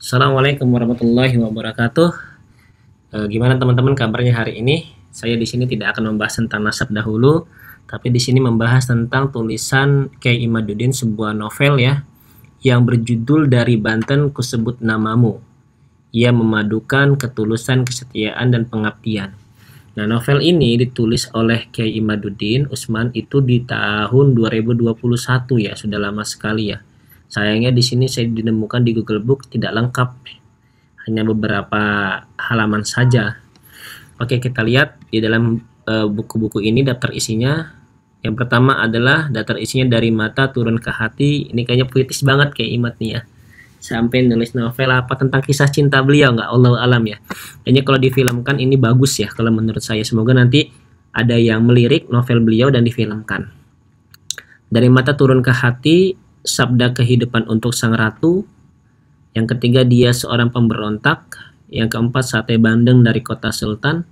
Assalamualaikum warahmatullahi wabarakatuh. Gimana teman-teman kabarnya hari ini? Saya di sini tidak akan membahas tentang nasab dahulu, tapi di sini membahas tentang tulisan Kyai Imaduddin, sebuah novel ya, yang berjudul Dari Banten Kusebut Namamu. Ia memadukan ketulusan, kesetiaan, dan pengabdian. Nah, novel ini ditulis oleh Kyai Imaduddin Usman itu di tahun 2021 ya, sudah lama sekali ya. Sayangnya di sini saya ditemukan di Google Book tidak lengkap, hanya beberapa halaman saja. Oke, kita lihat di dalam buku-buku ini daftar isinya. Yang pertama adalah daftar isinya Dari Mata Turun ke Hati. Ini kayaknya puitis banget kayak Imat nih ya. Sampai nulis novel apa tentang kisah cinta beliau, nggak Allah alam ya. Kayaknya kalau difilmkan ini bagus ya kalau menurut saya. Semoga nanti ada yang melirik novel beliau dan difilmkan. Dari Mata Turun ke Hati, Sabda Kehidupan untuk Sang Ratu. Yang ketiga, Dia Seorang Pemberontak. Yang keempat, Sate Bandeng dari Kota Sultan.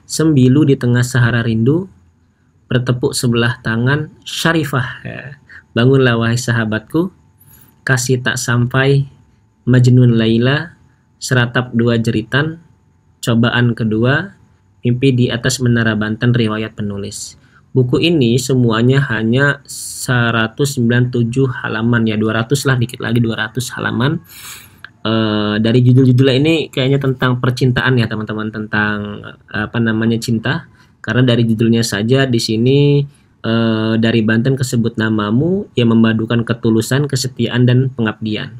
Sembilu di Tengah Sahara Rindu. Bertepuk Sebelah Tangan. Syarifah, Bangunlah Wahai Sahabatku. Kasih Tak Sampai. Majnun Laila. Seratap Dua Jeritan. Cobaan Kedua. Mimpi di Atas Menara Banten, riwayat penulis. Buku ini semuanya hanya 197 halaman ya, 200 lah, dikit lagi 200 halaman. Dari judul-judulnya ini kayaknya tentang percintaan ya teman-teman, tentang cinta. Karena dari judulnya saja di sini Dari Banten Kusebut Namamu, yang memadukan ketulusan, kesetiaan, dan pengabdian.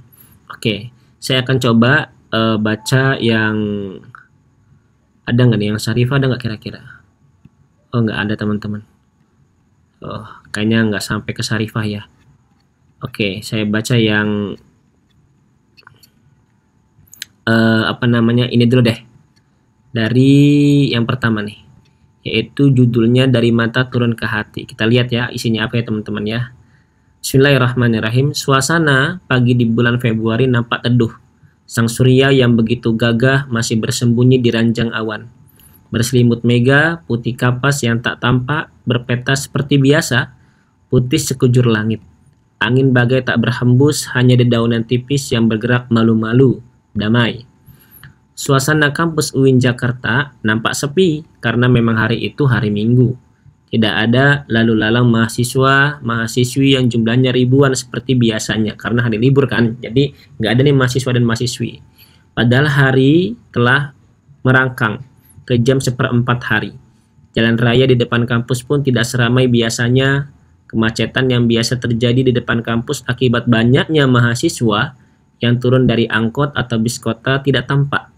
Oke, saya akan coba baca yang ada nggak nih, yang Syarifah ada nggak kira-kira? Oh, nggak ada teman-teman. Oh, kayaknya nggak sampai ke Syarifah ya. Oke, saya baca yang ini dulu deh. Dari yang pertama nih, yaitu judulnya Dari Mata Turun ke Hati. Kita lihat ya isinya apa ya teman-teman ya. Bismillahirrahmanirrahim. Suasana pagi di bulan Februari nampak teduh. Sang surya yang begitu gagah masih bersembunyi di ranjang awan. Berselimut mega, putih kapas yang tak tampak, berpeta seperti biasa, putih sekujur langit. Angin bagai tak berhembus, hanya dedaunan tipis yang bergerak malu-malu, damai. Suasana kampus UIN Jakarta nampak sepi, karena memang hari itu hari Minggu. Tidak ada lalu lalang mahasiswa, mahasiswi yang jumlahnya ribuan seperti biasanya, karena hari libur kan, jadi nggak ada nih mahasiswa dan mahasiswi. Padahal hari telah merangkang ke jam 1/4 hari. Jalan raya di depan kampus pun tidak seramai biasanya. Kemacetan yang biasa terjadi di depan kampus akibat banyaknya mahasiswa yang turun dari angkot atau bis kota tidak tampak.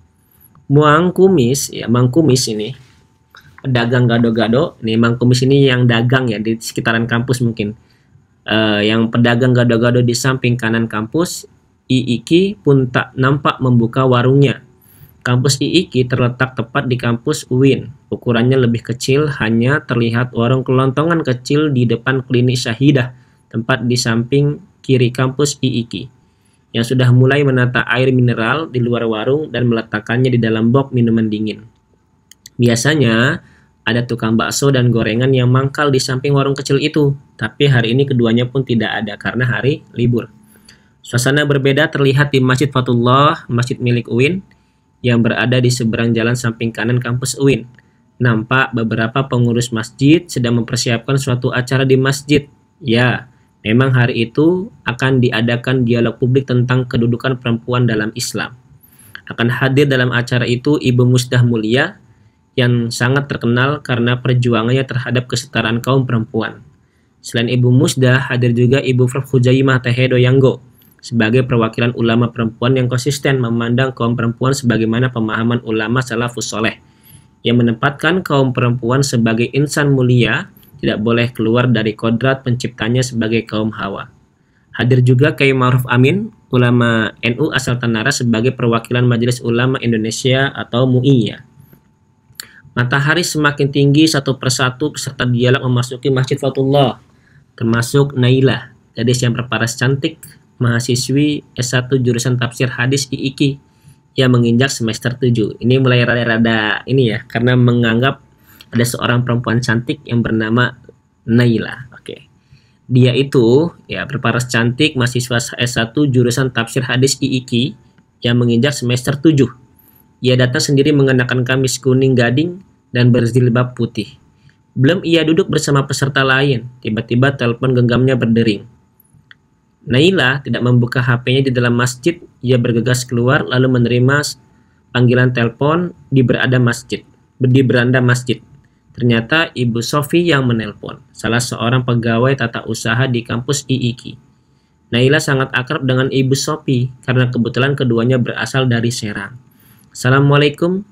Mang Kumis ini pedagang gado-gado. Nih Mang Kumis ini yang dagang ya di sekitaran kampus mungkin. Yang pedagang gado-gado di samping kanan kampus, Iiki pun tak nampak membuka warungnya. Kampus IIKI terletak tepat di kampus UIN. Ukurannya lebih kecil, hanya terlihat warung kelontongan kecil di depan klinik Syahidah, tempat di samping kiri kampus IIKI, yang sudah mulai menata air mineral di luar warung dan meletakkannya di dalam box minuman dingin. Biasanya ada tukang bakso dan gorengan yang mangkal di samping warung kecil itu, tapi hari ini keduanya pun tidak ada karena hari libur. Suasana berbeda terlihat di Masjid Fatullah, masjid milik UIN, yang berada di seberang jalan samping kanan kampus UIN. Nampak beberapa pengurus masjid sedang mempersiapkan suatu acara di masjid. Ya, memang hari itu akan diadakan dialog publik tentang kedudukan perempuan dalam Islam. Akan hadir dalam acara itu Ibu Musdah Mulia, yang sangat terkenal karena perjuangannya terhadap kesetaraan kaum perempuan. Selain Ibu Musdah, hadir juga Ibu Prof. Hujaimah Tehedo Yanggo, sebagai perwakilan ulama perempuan yang konsisten memandang kaum perempuan sebagaimana pemahaman ulama salafus soleh, yang menempatkan kaum perempuan sebagai insan mulia, tidak boleh keluar dari kodrat penciptanya sebagai kaum hawa. Hadir juga Kyai Ma'ruf Amin, ulama NU asal Tanara, sebagai perwakilan Majelis Ulama Indonesia atau MUI. Matahari semakin tinggi, satu persatu peserta dialog memasuki Masjid Fatullah, termasuk Naila, gadis yang berparas cantik, mahasiswi S1 jurusan tafsir hadis IIKI yang menginjak semester 7. Ini mulai rada-rada ini ya, karena menganggap ada seorang perempuan cantik yang bernama Naila. Oke. Dia itu ya berparas cantik, mahasiswa S1 jurusan tafsir hadis IIKI yang menginjak semester 7. Ia datang sendiri mengenakan kamis kuning gading dan berjilbab putih. Belum ia duduk bersama peserta lain, tiba-tiba telepon genggamnya berdering. Naila tidak membuka HP-nya di dalam masjid. Ia bergegas keluar lalu menerima panggilan telepon di beranda masjid. Ternyata Ibu Sofi yang menelpon, salah seorang pegawai tata usaha di kampus IIKI. Naila sangat akrab dengan Ibu Sofi karena kebetulan keduanya berasal dari Serang. Assalamualaikum,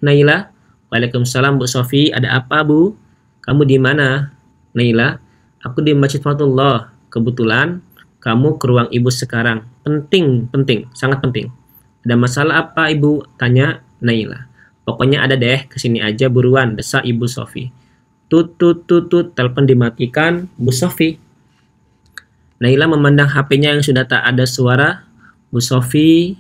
Naila. Waalaikumsalam, Bu Sofi. Ada apa, Bu? Kamu di mana? Naila, aku di Masjid Fatullah. Kebetulan kamu ke ruang Ibu sekarang. Penting, sangat penting. Ada masalah apa, Ibu? Tanya Naila. Pokoknya ada deh, kesini aja buruan, desak Ibu Sofi. Tut, telepon dimatikan Bu Sofi. Naila memandang HP-nya yang sudah tak ada suara Bu Sofi.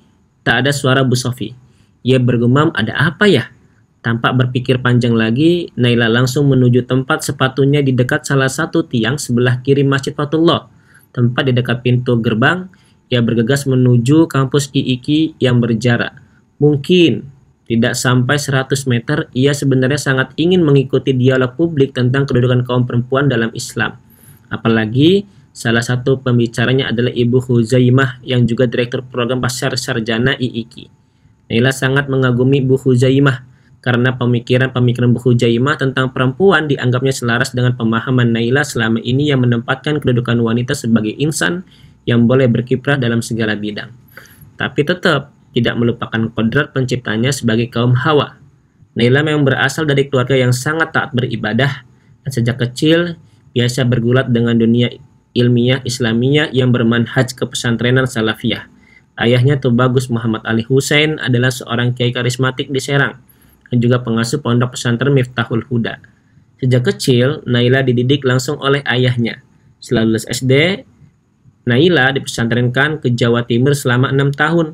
Ia bergumam, ada apa ya? Tanpa berpikir panjang lagi, Naila langsung menuju tempat sepatunya di dekat salah satu tiang sebelah kiri Masjid Fatullah. Tempat di dekat pintu gerbang, ia bergegas menuju kampus IIKI yang berjarak mungkin tidak sampai 100 meter. Ia sebenarnya sangat ingin mengikuti dialog publik tentang kedudukan kaum perempuan dalam Islam. Apalagi salah satu pembicaranya adalah Ibu Huzaimah yang juga Direktur Program Pasar Sarjana IIKI. Naila sangat mengagumi Bu Huzaimah karena pemikiran Bu Huzaimah tentang perempuan dianggapnya selaras dengan pemahaman Naila selama ini yang menempatkan kedudukan wanita sebagai insan yang boleh berkiprah dalam segala bidang. Tapi tetap tidak melupakan kodrat penciptanya sebagai kaum Hawa. Naila memang berasal dari keluarga yang sangat taat beribadah dan sejak kecil biasa bergulat dengan dunia ilmiah Islamiyah yang bermanhaj kepesantrenan Salafiyah. Ayahnya Tubagus Muhammad Ali Hussein adalah seorang kiai karismatik di Serang dan juga pengasuh pondok pesantren Miftahul Huda. Sejak kecil, Naila dididik langsung oleh ayahnya. Setelah lulus SD, Naila dipesantrenkan ke Jawa Timur selama 6 tahun.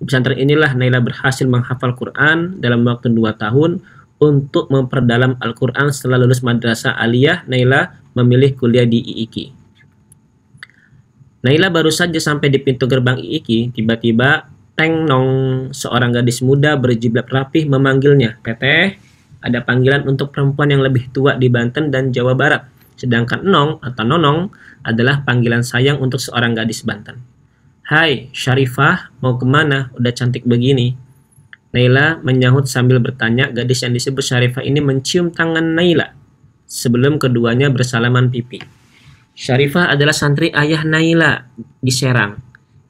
Di pesantren inilah Naila berhasil menghafal Quran dalam waktu 2 tahun. Untuk memperdalam Al-Quran setelah lulus madrasah aliyah, Naila memilih kuliah di IIKI. Naila baru saja sampai di pintu gerbang IIKI, tiba-tiba teng nong, seorang gadis muda berjilbab rapih memanggilnya. Teteh, ada panggilan untuk perempuan yang lebih tua di Banten dan Jawa Barat. Sedangkan nong atau nonong adalah panggilan sayang untuk seorang gadis Banten. Hai, Syarifah, mau kemana? Udah cantik begini. Naila menyahut sambil bertanya. Gadis yang disebut Syarifah ini mencium tangan Naila sebelum keduanya bersalaman pipi. Syarifah adalah santri ayah Naila di Serang.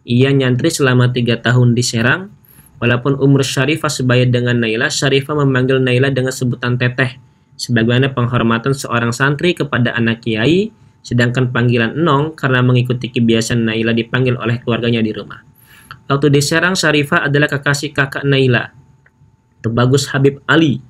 Ia nyantri selama 3 tahun di Serang. Walaupun umur Syarifah sebaya dengan Naila, Syarifah memanggil Naila dengan sebutan teteh, sebagaimana penghormatan seorang santri kepada anak kiai, sedangkan panggilan nong karena mengikuti kebiasaan Naila dipanggil oleh keluarganya di rumah. Waktu di Serang, Syarifah adalah kekasih kakak Naila, Tubagus Habib Ali.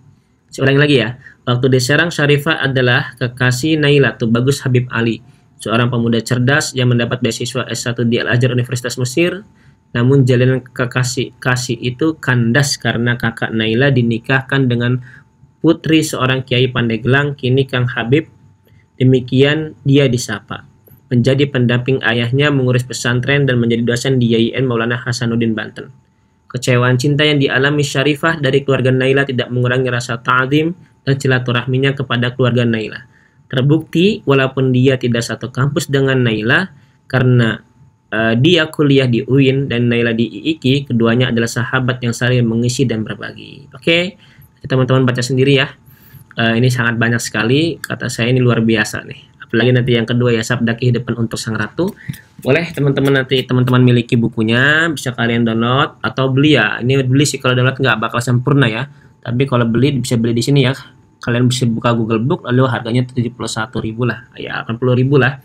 Seorang lagi ya. Waktu di Serang, Syarifah adalah kekasih Naila, Tubagus Habib Ali, seorang pemuda cerdas yang mendapat beasiswa S1 di Al-Azhar Universitas Mesir. Namun jalinan kasih itu kandas karena kakak Naila dinikahkan dengan putri seorang kiai Pandeglang, kini Kang Habib. Demikian dia disapa. Menjadi pendamping ayahnya mengurus pesantren dan menjadi dosen di YIN Maulana Hasanuddin Banten. Kecewaan cinta yang dialami Syarifah dari keluarga Naila tidak mengurangi rasa ta'zim dan silaturahminya kepada keluarga Naila. Terbukti walaupun dia tidak satu kampus dengan Naila karena dia kuliah di UIN dan Naila di IIKI, keduanya adalah sahabat yang saling mengisi dan berbagi. Oke, teman-teman baca sendiri ya. Ini sangat banyak sekali, kata saya ini luar biasa nih. Apalagi nanti yang kedua ya, Sabda Kehidupan untuk Sang Ratu. Boleh teman-teman nanti teman-teman miliki bukunya, bisa kalian download atau beli ya. Ini beli sih, kalau download nggak bakal sempurna ya. Tapi kalau beli bisa beli di sini ya. Kalian bisa buka Google Book, lalu harganya 71.000 lah, ya 80.000 lah.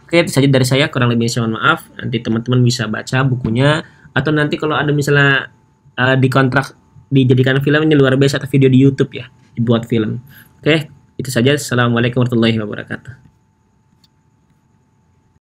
Oke, itu saja dari saya, kurang lebihnya saya mohon maaf. Nanti teman-teman bisa baca bukunya, atau nanti kalau ada misalnya dikontrak dijadikan film ini luar biasa, atau video di YouTube ya, dibuat film. Oke, itu saja. Assalamualaikum warahmatullahi wabarakatuh.